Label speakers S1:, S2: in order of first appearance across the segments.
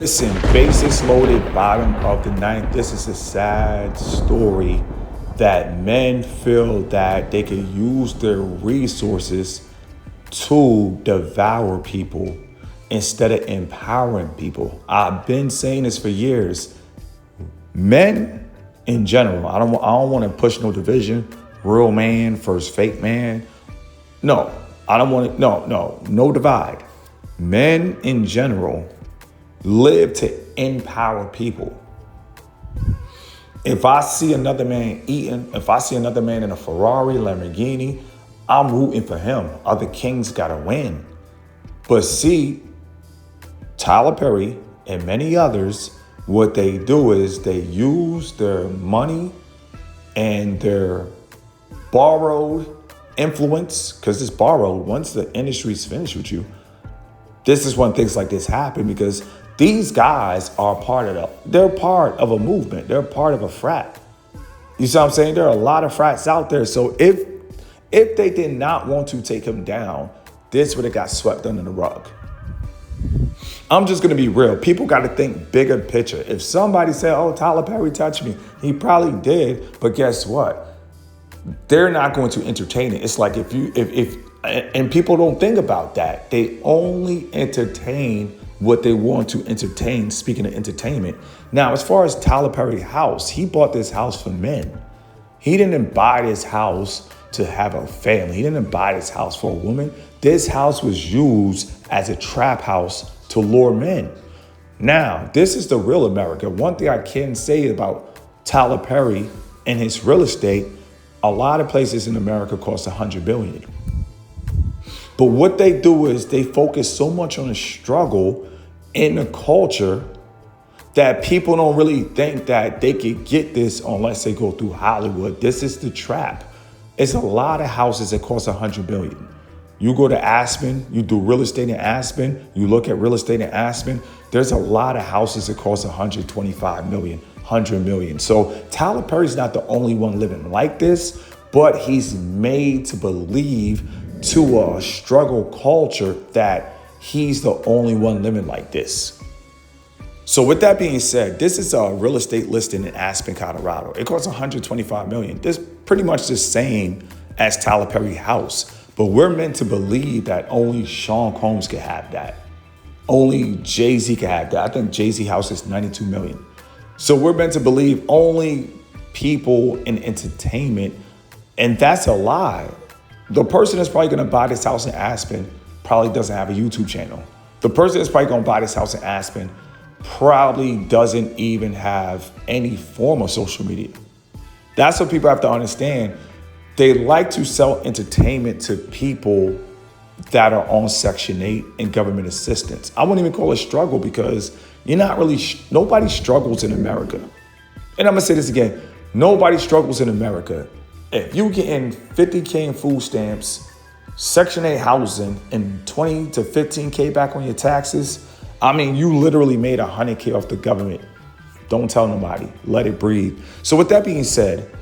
S1: Listen, bases loaded, bottom of the ninth. This is a sad story that men feel that they can use their resources to devour people instead of empowering people. I've been saying this for years. Men in general, I don't want to push no division, real man versus fake man. No, I don't want to, no divide. Men in general live to empower people. If I see another man eating, if I see another man in a Ferrari, Lamborghini, I'm rooting for him. Other kings gotta win. But see, Tyler Perry and many others, what they do is they use their money and their borrowed influence, because it's borrowed. Once the industry's finished with you, this is when things like this happen, because these guys are they're part of a movement. They're part of a frat. You see what I'm saying? There are a lot of frats out there. So if they did not want to take him down, this would have got swept under the rug. I'm just going to be real. People got to think bigger picture. If somebody said, oh, Tyler Perry touched me, he probably did. But guess what? They're not going to entertain it. It's like and people don't think about that. They only entertain what they want to entertain, speaking of entertainment. Now, as far as Tyler Perry's house, he bought this house for men. He didn't buy this house to have a family. He didn't buy this house for a woman. This house was used as a trap house to lure men. Now, this is the real America. One thing I can say about Tyler Perry and his real estate, a lot of places in America cost $100 billion. But what they do is they focus so much on the struggle in the culture that people don't really think that they could get this unless they go through Hollywood. This is the trap. It's a lot of houses that cost $100 billion. You go to Aspen, you do real estate in Aspen, you look at real estate in Aspen, there's a lot of houses that cost $125 million, $100 million. So Tyler Perry's not the only one living like this, but he's made to believe to a struggle culture that he's the only one living like this. So with that being said, this is a real estate listing in Aspen, Colorado. It costs $125 million. This is pretty much the same as Tyler Perry's house. But we're meant to believe that only Sean Combs can have that. Only Jay-Z can have that. I think Jay-Z house is $92 million. So we're meant to believe only people in entertainment, and that's a lie. The person that's probably going to buy this house in Aspen probably doesn't have a YouTube channel. The person that's probably going to buy this house in Aspen probably doesn't even have any form of social media. That's what people have to understand. They like to sell entertainment to people that are on Section 8 and government assistance. I wouldn't even call it struggle, because nobody struggles in America. And I'm going to say this again. Nobody struggles in America. If you getting $50K in food stamps, Section 8 housing, and $20 to $15K back on your taxes, I mean, you literally made $100K off the government. Don't tell nobody. Let it breathe. So with that being said,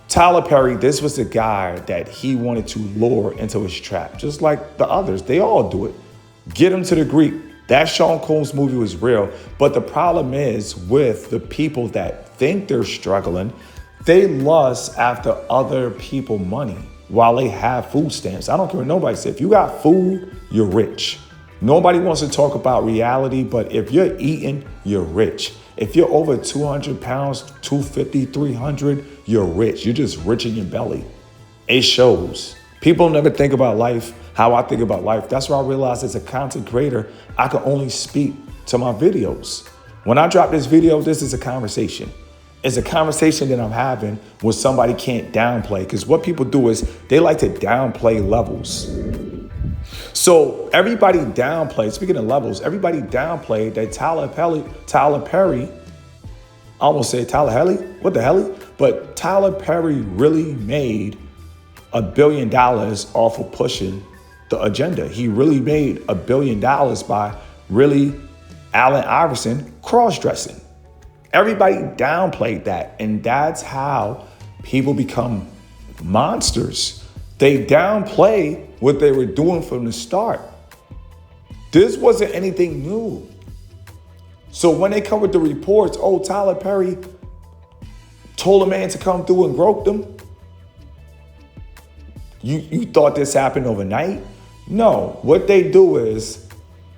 S1: Tyler Perry, this was the guy that he wanted to lure into his trap, just like the others. They all do it. Get him to the Greek. That Sean Combs movie was real. But the problem is with the people that think they're struggling, they lust after other people's money while they have food stamps. I don't care what nobody says. If you got food, you're rich. Nobody wants to talk about reality, but if you're eating, you're rich. If you're over 200 pounds, 250, 300, you're rich. You're just rich in your belly. It shows. People never think about life how I think about life. That's why I realized as a content creator, I can only speak to my videos. When I drop this video, this is a conversation. It's a conversation that I'm having where somebody can't downplay, because what people do is they like to downplay levels. So everybody downplayed, speaking of levels, everybody downplayed that Tyler Perry, I almost said Tyler Helly, what the hell? But Tyler Perry really made $1 billion off of pushing the agenda. He really made $1 billion by really Allen Iverson cross-dressing. Everybody downplayed that, and that's how people become monsters. They downplay what they were doing from the start. This wasn't anything new. So when they covered the reports, oh, Tyler Perry told a man to come through and grope them. You thought this happened overnight? No. What they do is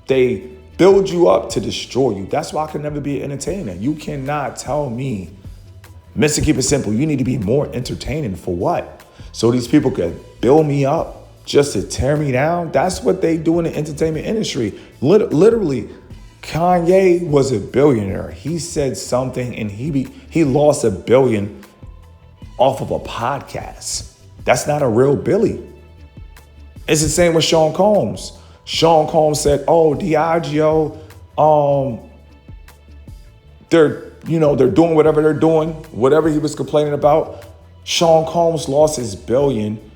S1: they build you up to destroy you. That's why I can never be an entertainer. You cannot tell me, Mr. Keep It Simple, you need to be more entertaining for what? So these people could build me up just to tear me down? That's what they do in the entertainment industry. Literally, Kanye was a billionaire. He said something and he lost $1 billion off of a podcast. That's not a real Billy. It's the same with Sean Combs. Sean Combs said, oh, Diageo, they're doing whatever they're doing, whatever he was complaining about. Sean Combs lost his $1 billion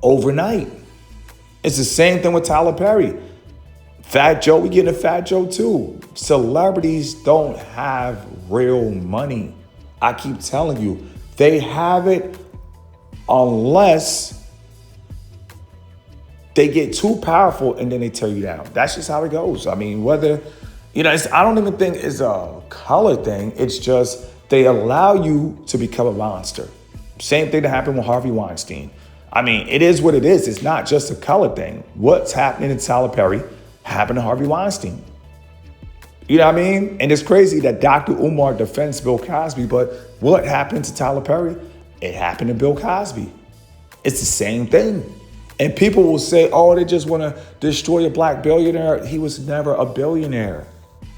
S1: overnight. It's the same thing with Tyler Perry. Fat Joe, we getting a Fat Joe too. Celebrities don't have real money. I keep telling you, they have it unless they get too powerful and then they tear you down. That's just how it goes. I mean, I don't even think it's a color thing. It's just they allow you to become a monster. Same thing that happened with Harvey Weinstein. I mean, it is what it is. It's not just a color thing. What's happening to Tyler Perry happened to Harvey Weinstein. You know what I mean? And it's crazy that Dr. Umar defends Bill Cosby, but what happened to Tyler Perry? It happened to Bill Cosby. It's the same thing. And people will say, oh, they just want to destroy a black billionaire. He was never a billionaire.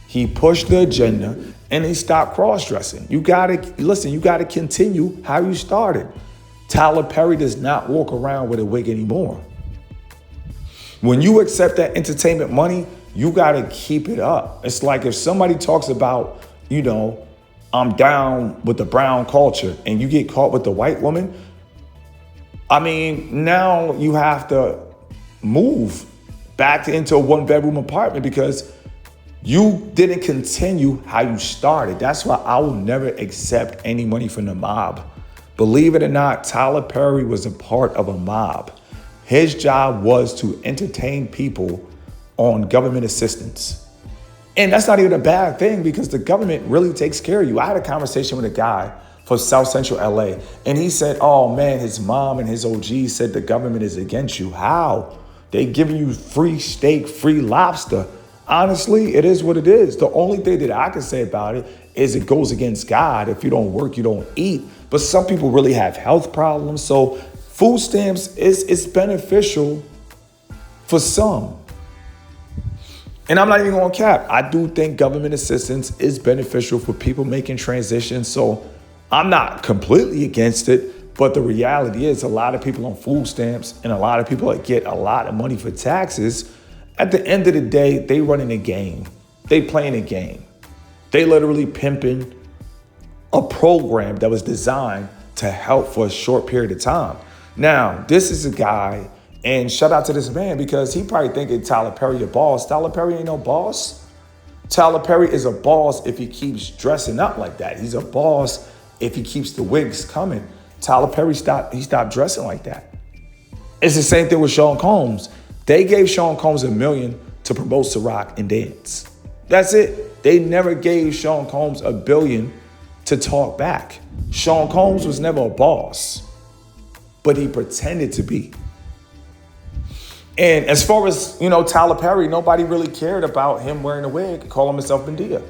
S1: He pushed the agenda and he stopped cross-dressing. You got to continue how you started. Tyler Perry does not walk around with a wig anymore. When you accept that entertainment money, you got to keep it up. It's like if somebody talks about, I'm down with the brown culture and you get caught with the white woman, I mean, now you have to move back into a one-bedroom apartment because you didn't continue how you started. That's why I will never accept any money from the mob. Believe it or not, Tyler Perry was a part of a mob. His job was to entertain people on government assistance. And that's not even a bad thing because the government really takes care of you. I had a conversation with a guy for South Central LA, and he said, oh man, his mom and his OG said the government is against you. How? They giving you free steak, free lobster. Honestly, it is what it is. The only thing that I can say about it is it goes against God. If you don't work, you don't eat. But some people really have health problems. So food stamps is beneficial for some. And I'm not even going to cap. I do think government assistance is beneficial for people making transitions. So I'm not completely against it. But the reality is a lot of people on food stamps and a lot of people that get a lot of money for taxes, at the end of the day, they running a game. They playing a game. They literally pimping a program that was designed to help for a short period of time. Now, this is a guy, and shout out to this man because he probably thinking Tyler Perry a boss. Tyler Perry ain't no boss. Tyler Perry is a boss if he keeps dressing up like that. He's a boss if he keeps the wigs coming. Tyler Perry stopped dressing like that. It's the same thing with Sean Combs. They gave Sean Combs $1 million to promote Ciroc and dance. That's it. They never gave Sean Combs $1 billion to talk back. Sean Combs was never a boss, but he pretended to be. And as far as, Tyler Perry, nobody really cared about him wearing a wig, calling himself Medea.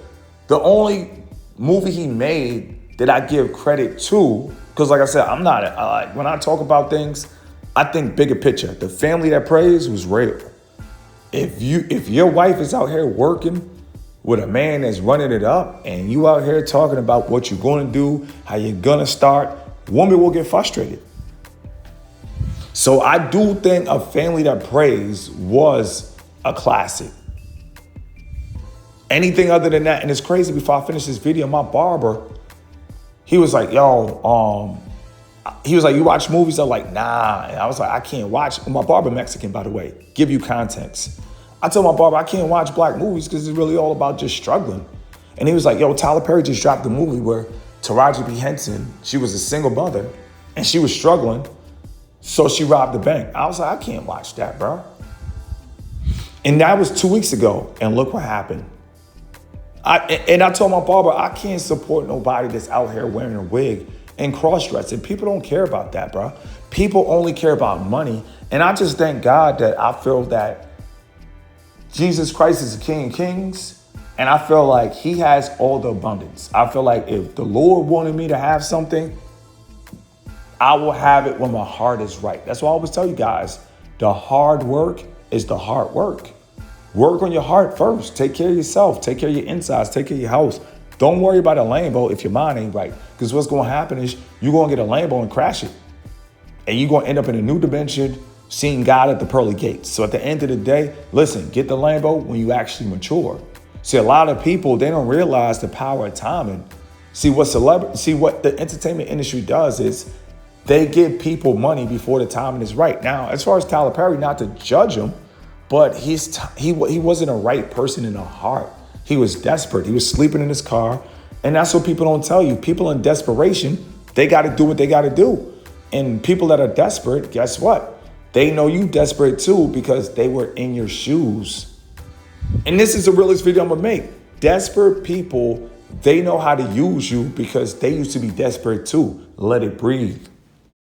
S1: The only movie he made that I give credit to, because like I said, when I talk about things, I think bigger picture. The Family That Prays was real. If your wife is out here working with a man that's running it up and you out here talking about what you're going to do, how you're going to start, women will get frustrated. So I do think A Family That Prays was a classic. Anything other than that, and it's crazy, before I finish this video, my barber, he was like, he was like, you watch movies? I'm like, nah. And I was like, I can't watch. My barber Mexican, by the way, give you context. I told my barber, I can't watch black movies because it's really all about just struggling. And he was like, Tyler Perry just dropped a movie where Taraji P. Henson, she was a single mother and she was struggling. So she robbed the bank. I was like, I can't watch that, bro. And that was 2 weeks ago. And look what happened. And I told my barber, I can't support nobody that's out here wearing a wig and cross-dressing. People don't care about that, bro. People only care about money. And I just thank God that I feel that Jesus Christ is the King of Kings. And I feel like he has all the abundance. I feel like if the Lord wanted me to have something, I will have it when my heart is right. That's why I always tell you guys, the hard work is the hard work. Work on your heart first. Take care of yourself. Take care of your insides. Take care of your house. Don't worry about a Lambo if your mind ain't right. Because what's going to happen is you're going to get a Lambo and crash it. And you're going to end up in a new dimension, seeing God at the pearly gates. So at the end of the day, listen, get the Lambo when you actually mature. See, a lot of people, they don't realize the power of timing. See, what the entertainment industry does is they give people money before the timing is right. Now, as far as Tyler Perry, not to judge him, but he wasn't a right person in the heart. He was desperate. He was sleeping in his car. And that's what people don't tell you. People in desperation, they got to do what they got to do. And people that are desperate, guess what? They know you desperate too because they were in your shoes. And this is the realest video I'm going to make. Desperate people, they know how to use you because they used to be desperate too. Let it breathe.